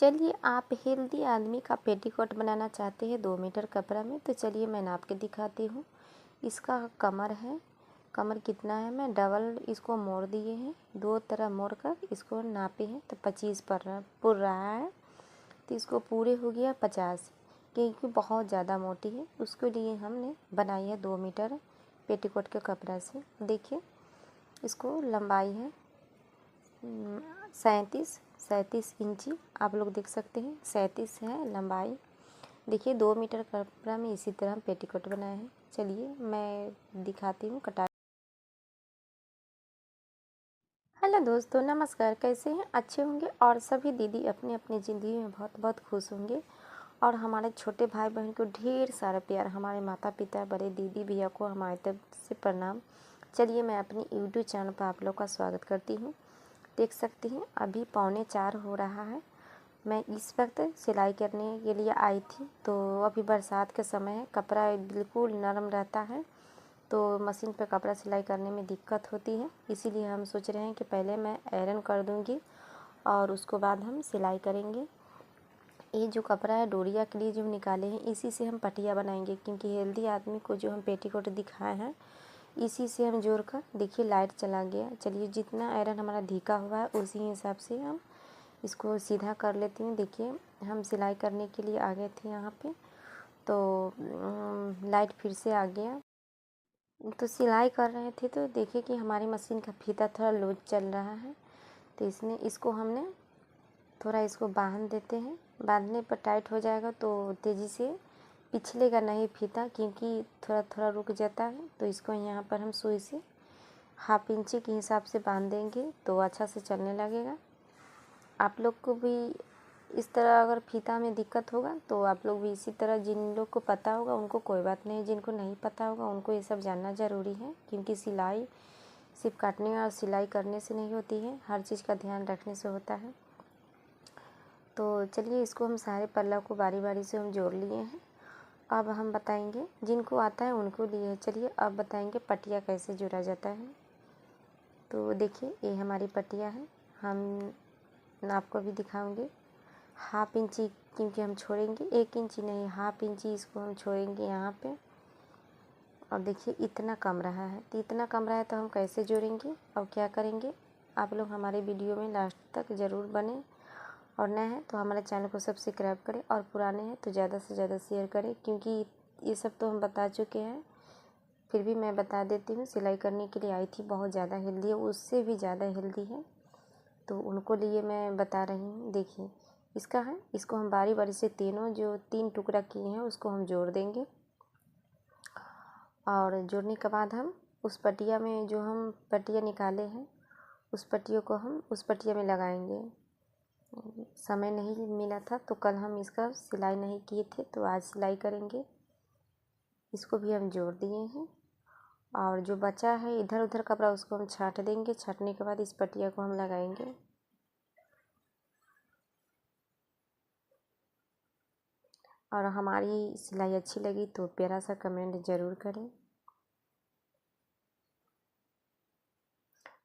चलिए, आप हेल्दी आदमी का पेटीकोट बनाना चाहते हैं 2 मीटर कपड़ा में, तो चलिए मैं नाप के दिखाती हूँ। इसका कमर है, कमर कितना है, मैं डबल इसको मोड़ दिए हैं, 2 तरह मोड़ कर इसको नापे हैं तो 25 पुर रहा है। तो इसको पूरे हो गया 50, क्योंकि बहुत ज़्यादा मोटी है, उसके लिए हमने बनाई है 2 मीटर पेटीकोट के कपड़ा से। देखिए, इसको लंबाई है 37 इंची, आप लोग देख सकते हैं 37 है लंबाई। देखिए 2 मीटर कपड़ा में इसी तरह हम पेटीकोट बनाए हैं। चलिए मैं दिखाती हूँ कटाई। हेलो दोस्तों, नमस्कार। कैसे हैं? अच्छे होंगे और सभी दीदी अपनी अपनी ज़िंदगी में बहुत बहुत खुश होंगे। और हमारे छोटे भाई बहन को ढेर सारा प्यार, हमारे माता पिता, बड़े दीदी भैया को हमारे तरफ से प्रणाम। चलिए मैं अपनी यूट्यूब चैनल पर आप लोग का स्वागत करती हूँ। देख सकती हैं अभी 3:45 हो रहा है। मैं इस वक्त सिलाई करने के लिए आई थी, तो अभी बरसात के समय है, कपड़ा बिल्कुल नरम रहता है, तो मशीन पर कपड़ा सिलाई करने में दिक्कत होती है। इसीलिए हम सोच रहे हैं कि पहले मैं आयरन कर दूंगी और उसको बाद हम सिलाई करेंगे। ये जो कपड़ा है डोरिया के लिए जो हम निकाले हैं, इसी से हम पटिया बनाएंगे, क्योंकि हेल्दी आदमी को जो हम पेटीकोट दिखाए हैं इसी से हम जोड़ कर। देखिए लाइट चला गया। चलिए जितना आयरन हमारा ढीका हुआ है उसी हिसाब से हम इसको सीधा कर लेती हूँ। देखिए हम सिलाई करने के लिए आ गए थे यहाँ पे, तो लाइट फिर से आ गया। तो सिलाई कर रहे थे तो देखिए कि हमारी मशीन का फीता थोड़ा लूज चल रहा है, तो इसको हमने थोड़ा इसको बांध देते हैं। बांधने पर टाइट हो जाएगा तो तेज़ी से पिछलेगा नहीं फीता, क्योंकि थोड़ा थोड़ा रुक जाता है। तो इसको यहाँ पर हम सुई से 1/2 इंची के हिसाब से बांध देंगे तो अच्छा से चलने लगेगा। आप लोग को भी इस तरह अगर फीता में दिक्कत होगा तो आप लोग भी इसी तरह, जिन लोग को पता होगा उनको कोई बात नहीं, जिनको नहीं पता होगा उनको ये सब जानना ज़रूरी है, क्योंकि सिलाई सिर्फ काटने और सिलाई करने से नहीं होती है, हर चीज़ का ध्यान रखने से होता है। तो चलिए इसको हम सारे पल्ला को बारी बारी से हम जोड़ लिए हैं। अब हम बताएंगे, जिनको आता है उनको लिए। चलिए अब बताएंगे पटिया कैसे जोड़ा जाता है। तो देखिए ये हमारी पटिया है, हम आपको भी दिखाऊंगे। 1/2 इंची क्योंकि हम छोड़ेंगे, 1 इंची नहीं 1/2 इंची इसको हम छोड़ेंगे यहाँ पे। और देखिए इतना कम रहा है, तो इतना कम रहा है तो हम कैसे जोड़ेंगे और क्या करेंगे, आप लोग हमारे वीडियो में लास्ट तक ज़रूर बने। और नए हैं तो हमारे चैनल को सब्सक्राइब करें, और पुराने हैं तो ज़्यादा से ज़्यादा शेयर करें, क्योंकि ये सब तो हम बता चुके हैं, फिर भी मैं बता देती हूँ। सिलाई करने के लिए आई थी, बहुत ज़्यादा हेल्दी है, उससे भी ज़्यादा हेल्दी है, तो उनको लिए मैं बता रही हूँ। देखिए इसका है, इसको हम बारी बारी से तीनों जो 3 टुकड़ा किए हैं उसको हम जोड़ देंगे। और जोड़ने के बाद हम उस पटिया में जो हम पटिया निकाले हैं उस पटियों को हम उस पटिया में लगाएंगे। समय नहीं मिला था तो कल हम इसका सिलाई नहीं किए थे, तो आज सिलाई करेंगे। इसको भी हम जोड़ दिए हैं, और जो बचा है इधर उधर कपड़ा उसको हम छाट देंगे। छाटने के बाद इस पटिया को हम लगाएंगे। और हमारी सिलाई अच्छी लगी तो प्यारा सा कमेंट ज़रूर करें।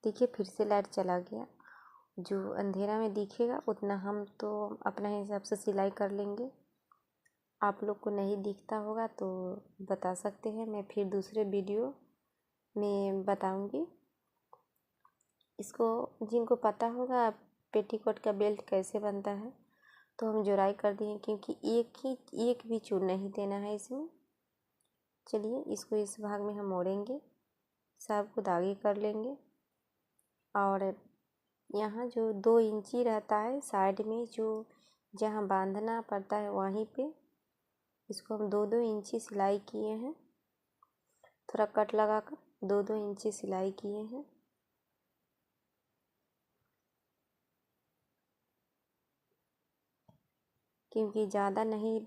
देखिए फिर से लाइट चला गया। जो अंधेरा में दिखेगा उतना हम तो अपने हिसाब से सिलाई कर लेंगे। आप लोग को नहीं दिखता होगा तो बता सकते हैं, मैं फिर दूसरे वीडियो में बताऊंगी। इसको जिनको पता होगा पेटीकोट का बेल्ट कैसे बनता है तो हम जोड़ाई कर दिए, क्योंकि एक भी चूर नहीं देना है इसमें। चलिए इसको इस भाग में हम मोड़ेंगे, सबको दागे कर लेंगे। और यहाँ जो 2 इंची रहता है साइड में, जो जहाँ बांधना पड़ता है वहीं पे इसको हम 2-2 इंची सिलाई किए हैं, थोड़ा कट लगाकर 2-2 इंची सिलाई किए हैं। क्योंकि ज़्यादा नहीं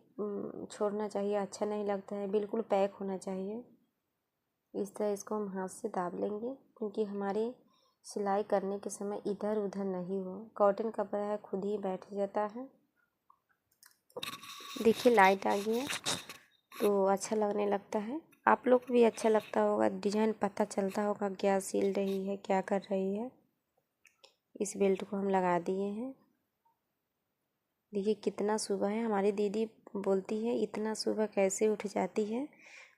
छोड़ना चाहिए, अच्छा नहीं लगता है, बिल्कुल पैक होना चाहिए। इस तरह इसको हम हाथ से दाब लेंगे, क्योंकि हमारे सिलाई करने के समय इधर उधर नहीं हो। कॉटन कपड़ा है, खुद ही बैठ जाता है। देखिए लाइट आ गई है तो अच्छा लगने लगता है, आप लोग को भी अच्छा लगता होगा, डिजाइन पता चलता होगा क्या सिल रही है, क्या कर रही है। इस बेल्ट को हम लगा दिए हैं। देखिए कितना सुबह है। हमारी दीदी बोलती है इतना सुबह कैसे उठ जाती है।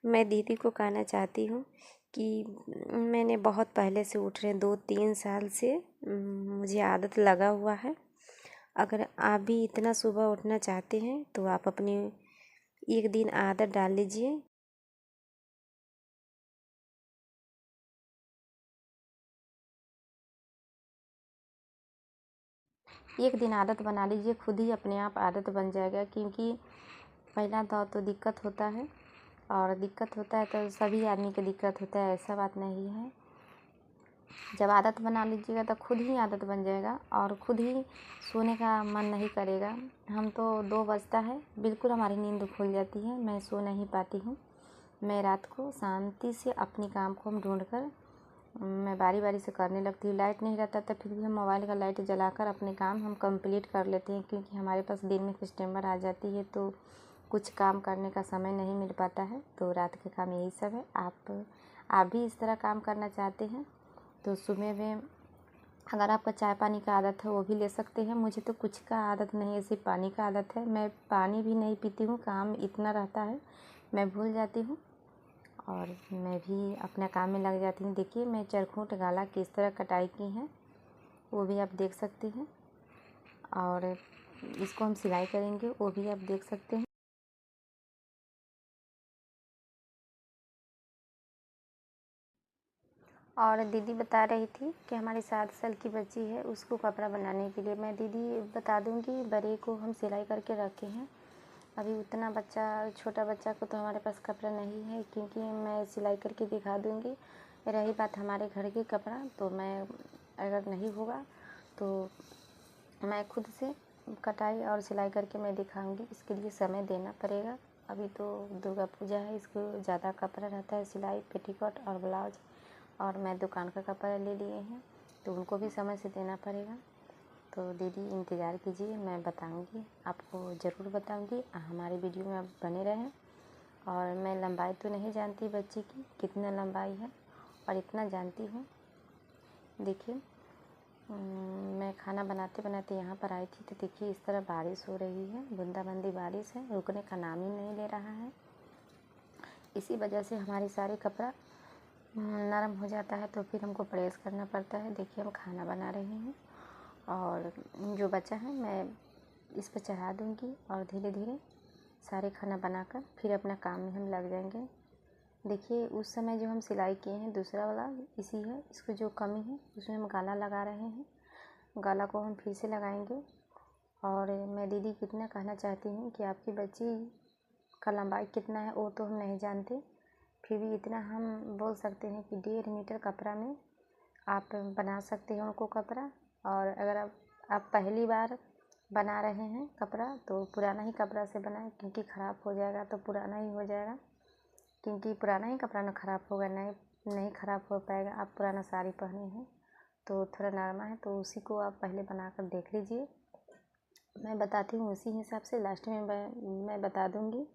मैं दीदी को कहना चाहती हूँ कि मैंने बहुत पहले से उठ रहे 2-3 साल से मुझे आदत लगा हुआ है। अगर आप भी इतना सुबह उठना चाहते हैं तो आप अपनी एक दिन आदत डाल लीजिए। एक दिन आदत बना लीजिए, खुद ही अपने आप आदत बन जाएगा। क्योंकि पहला दौर तो दिक्कत होता है, और दिक्कत होता है तो सभी आदमी को दिक्कत होता है, ऐसा बात नहीं है। जब आदत बना लीजिएगा तो खुद ही आदत बन जाएगा और खुद ही सोने का मन नहीं करेगा। हम तो 2 बजता है बिल्कुल हमारी नींद खुल जाती है, मैं सो नहीं पाती हूँ। मैं रात को शांति से अपनी काम को हम ढूंढ कर मैं बारी बारी से करने लगती हूँ। लाइट नहीं रहता तो फिर भी हम मोबाइल का लाइट जलाकर अपने काम हम कंप्लीट कर लेते हैं। क्योंकि हमारे पास दिन में कस्टमर आ जाती है तो कुछ काम करने का समय नहीं मिल पाता है। तो रात के काम यही सब है। आप भी इस तरह काम करना चाहते हैं तो सुबह में अगर आपका चाय पानी का आदत है वो भी ले सकते हैं। मुझे तो कुछ का आदत नहीं है, सिर्फ पानी का आदत है। मैं पानी भी नहीं पीती हूँ, काम इतना रहता है मैं भूल जाती हूँ और मैं भी अपना काम में लग जाती हूँ। देखिए मैं चरखूट गाला किस तरह कटाई की है वो भी आप देख सकते हैं, और इसको हम सिलाई करेंगे वो भी आप देख सकते हैं। और दीदी बता रही थी कि हमारी 7 साल की बच्ची है, उसको कपड़ा बनाने के लिए मैं दीदी बता दूंगी बड़े को हम सिलाई करके रखे हैं। अभी उतना बच्चा छोटा बच्चा को तो हमारे पास कपड़ा नहीं है, क्योंकि मैं सिलाई करके दिखा दूंगी। रही बात हमारे घर की कपड़ा, तो मैं अगर नहीं होगा तो मैं खुद से कटाई और सिलाई करके मैं दिखाऊंगी। इसके लिए समय देना पड़ेगा। अभी तो दुर्गा पूजा है, इसको ज़्यादा कपड़ा रहता है, सिलाई पेटीकोट और ब्लाउज, और मैं दुकान का कपड़ा ले लिए हैं तो उनको भी समय से देना पड़ेगा। तो दीदी इंतज़ार कीजिए, मैं बताऊंगी, आपको ज़रूर बताऊंगी। हमारी वीडियो में आप बने रहें। और मैं लंबाई तो नहीं जानती बच्ची की कितना लंबाई है, और इतना जानती हूँ। देखिए मैं खाना बनाते बनाते यहाँ पर आई थी तो देखिए इस तरह बारिश हो रही है, बूंदाबांदी बारिश है, रुकने का नाम ही नहीं ले रहा है। इसी वजह से हमारी सारे कपड़ा नरम हो जाता है तो फिर हमको प्रेस करना पड़ता है। देखिए हम खाना बना रहे हैं और जो बचा है मैं इस पर चढ़ा दूँगी और धीरे धीरे सारे खाना बनाकर फिर अपना काम में हम लग जाएंगे। देखिए उस समय जो हम सिलाई किए हैं दूसरा वाला इसी है, इसको जो कमी है उसमें हम गाला लगा रहे हैं। गाला को हम फिर से लगाएंगे। और मैं दीदी कितना कहना चाहती हूँ कि आपकी बच्ची का लंबाई कितना है वो तो हम नहीं जानते, फिर भी इतना हम बोल सकते हैं कि 1.5 मीटर कपड़ा में आप बना सकते हैं उनको कपड़ा। और अगर आप पहली बार बना रहे हैं कपड़ा तो पुराना ही कपड़ा से बनाएं, क्योंकि ख़राब हो जाएगा तो पुराना ही हो जाएगा। क्योंकि पुराना ही कपड़ा ना ख़राब होगा, नहीं ख़राब हो पाएगा। आप पुराना साड़ी पहने हैं तो थोड़ा नरमा है तो उसी को आप पहले बनाकर देख लीजिए। मैं बताती हूँ उसी हिसाब से लास्ट में मैं बता दूँगी।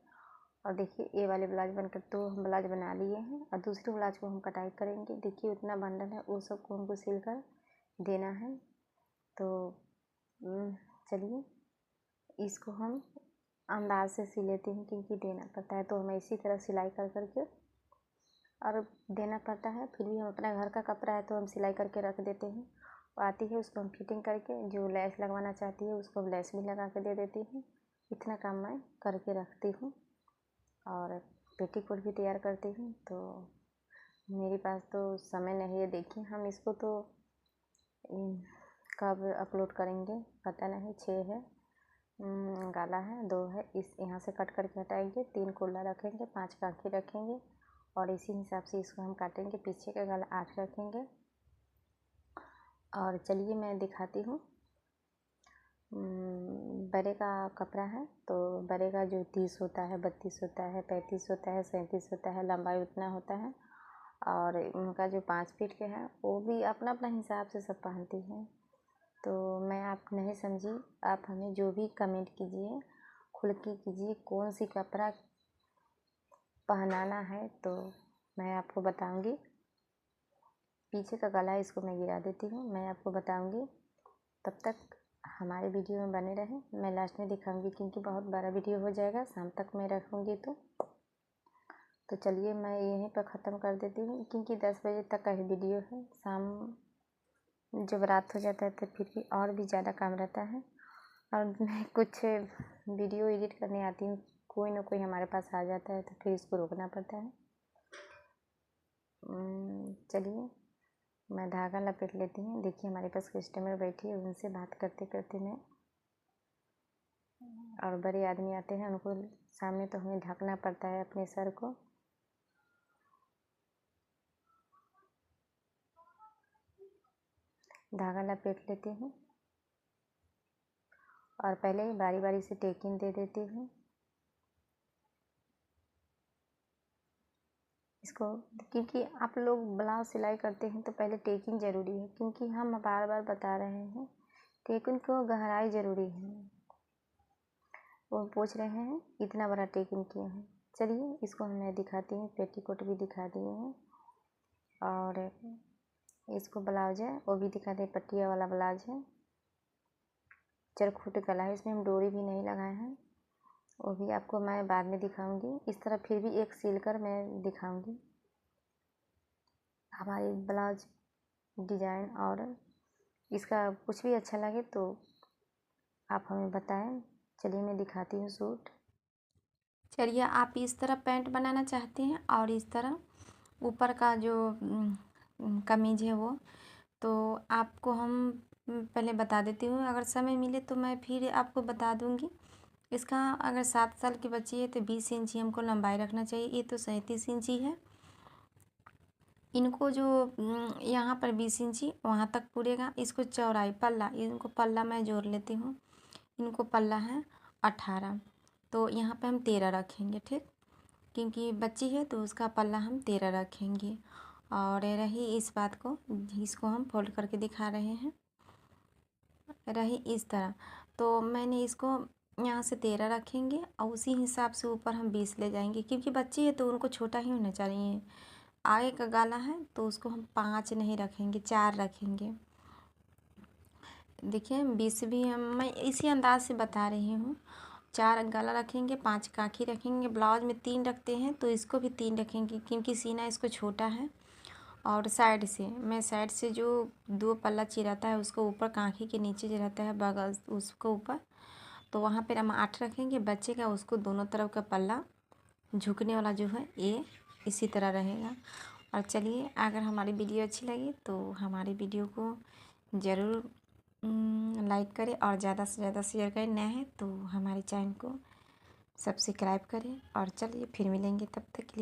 और देखिए ये वाले ब्लाउज बनकर तो हम ब्लाउज बना लिए हैं और दूसरे ब्लाउज को हम कटाई करेंगे। देखिए उतना बंडल है वो सब को हमको सिल कर देना है। तो चलिए इसको हम अंदाज से सिल लेते हैं, क्योंकि देना पड़ता है तो हमें इसी तरह सिलाई कर करके और देना पड़ता है। फिर भी हम अपना घर का कपड़ा है तो हम सिलाई करके रख देते हैं। वो आती है उसको हम फिटिंग करके, जो लेस लगवाना चाहती है उसको हम लेस भी लगा के दे देती हूँ। इतना काम मैं करके रखती हूँ और पेटीकोट भी तैयार करती हूँ। तो मेरे पास तो समय नहीं है। देखिए हम इसको तो कब अपलोड करेंगे पता नहीं। 6 है, गाला है, 2 है, इस यहाँ से कट करके हटाएंगे, 3 कुल्ला रखेंगे, 5 कांखी रखेंगे और इसी हिसाब से इसको हम काटेंगे। पीछे का गाला 8 रखेंगे। और चलिए मैं दिखाती हूँ। बड़े का कपड़ा है तो बड़े का जो 30 होता है, 32 होता है, 35 होता है, 37 होता है, लंबाई उतना होता है। और उनका जो 5 फीट के है वो भी अपना अपना हिसाब से सब पहनती हैं। तो मैं आप नहीं समझी, आप हमें जो भी कमेंट कीजिए, खुल के कीजिए, कौन सी कपड़ा पहनाना है तो मैं आपको बताऊंगी। पीछे का गला इसको मैं गिरा देती हूँ, मैं आपको बताऊंगी। तब तक हमारे वीडियो में बने रहें। मैं लास्ट में दिखाऊंगी क्योंकि बहुत बड़ा वीडियो हो जाएगा, शाम तक मैं रखूँगी। तो चलिए मैं यहीं पर ख़त्म कर देती हूँ क्योंकि 10 बजे तक का ही वीडियो है। शाम जब रात हो जाता है तो फिर भी और भी ज़्यादा काम रहता है और मैं कुछ वीडियो एडिट करने आती हूँ, कोई ना कोई हमारे पास आ जाता है तो फिर इसको रोकना पड़ता है। चलिए मैं धागा लपेट लेती हूँ। देखिए हमारे पास कस्टमर बैठी है, उनसे बात करते करते मैं, और बड़े आदमी आते हैं उनको सामने तो हमें ढकना पड़ता है अपने सर को। धागा लपेट लेती हूँ और पहले बारी बारी से टेकिंग दे देती हूँ इसको, क्योंकि आप लोग ब्लाउज सिलाई करते हैं तो पहले टेकिंग ज़रूरी है, क्योंकि हम बार बार बता रहे हैं टेकिंग को गहराई ज़रूरी है। वो पूछ रहे हैं इतना बड़ा टेकिंग क्यों है। चलिए इसको मैं दिखाती हूँ, पेटीकोट भी दिखा दिए हैं और इसको ब्लाउज है वो भी दिखा दें। पट्टिया वाला ब्लाउज है, चरखूट गला है, इसमें हम डोरी भी नहीं लगाए हैं, वो भी आपको मैं बाद में दिखाऊंगी। इस तरह फिर भी एक सिल कर मैं दिखाऊंगी हमारी ब्लाउज डिज़ाइन, और इसका कुछ भी अच्छा लगे तो आप हमें बताएं। चलिए मैं दिखाती हूँ सूट। चलिए आप इस तरह पैंट बनाना चाहते हैं और इस तरह ऊपर का जो कमीज है वो, तो आपको हम पहले बता देती हूँ, अगर समय मिले तो मैं फिर आपको बता दूँगी। इसका अगर 7 साल की बच्ची है तो 20 इंची हमको लंबाई रखना चाहिए। ये तो 37 इंची है, इनको जो यहाँ पर 20 इंची वहाँ तक पूरेगा। इसको चौड़ाई पल्ला, इनको पल्ला मैं जोड़ लेती हूँ, इनको पल्ला है 18, तो यहाँ पे हम 13 रखेंगे, ठीक, क्योंकि बच्ची है तो उसका पल्ला हम 13 रखेंगे। और रही इस बात को, इसको हम फोल्ड करके दिखा रहे हैं, रही इस तरह, तो मैंने इसको यहाँ से 13 रखेंगे और उसी हिसाब से ऊपर हम 20 ले जाएंगे, क्योंकि बच्ची है तो उनको छोटा ही होना चाहिए। आगे का गाला है तो उसको हम 5 नहीं रखेंगे, 4 रखेंगे। देखिए 20 भी मैं इसी अंदाज से बता रही हूँ। 4 गला रखेंगे, 5 काखी रखेंगे। ब्लाउज में 3 रखते हैं तो इसको भी 3 रखेंगे, क्योंकि सीना इसको छोटा है। और साइड से जो 2 पल्ला चिराता है उसको ऊपर काखी के नीचे जो रहता है बगल उसको ऊपर, तो वहाँ पर हम 8 रखेंगे। बच्चे का उसको दोनों तरफ का पल्ला झुकने वाला जो है ये इसी तरह रहेगा। और चलिए अगर हमारी वीडियो अच्छी लगी तो हमारी वीडियो को ज़रूर लाइक करें और ज़्यादा से ज़्यादा शेयर करें। नए हैं तो हमारे चैनल को सब्सक्राइब करें। और चलिए फिर मिलेंगे, तब तक के लिए।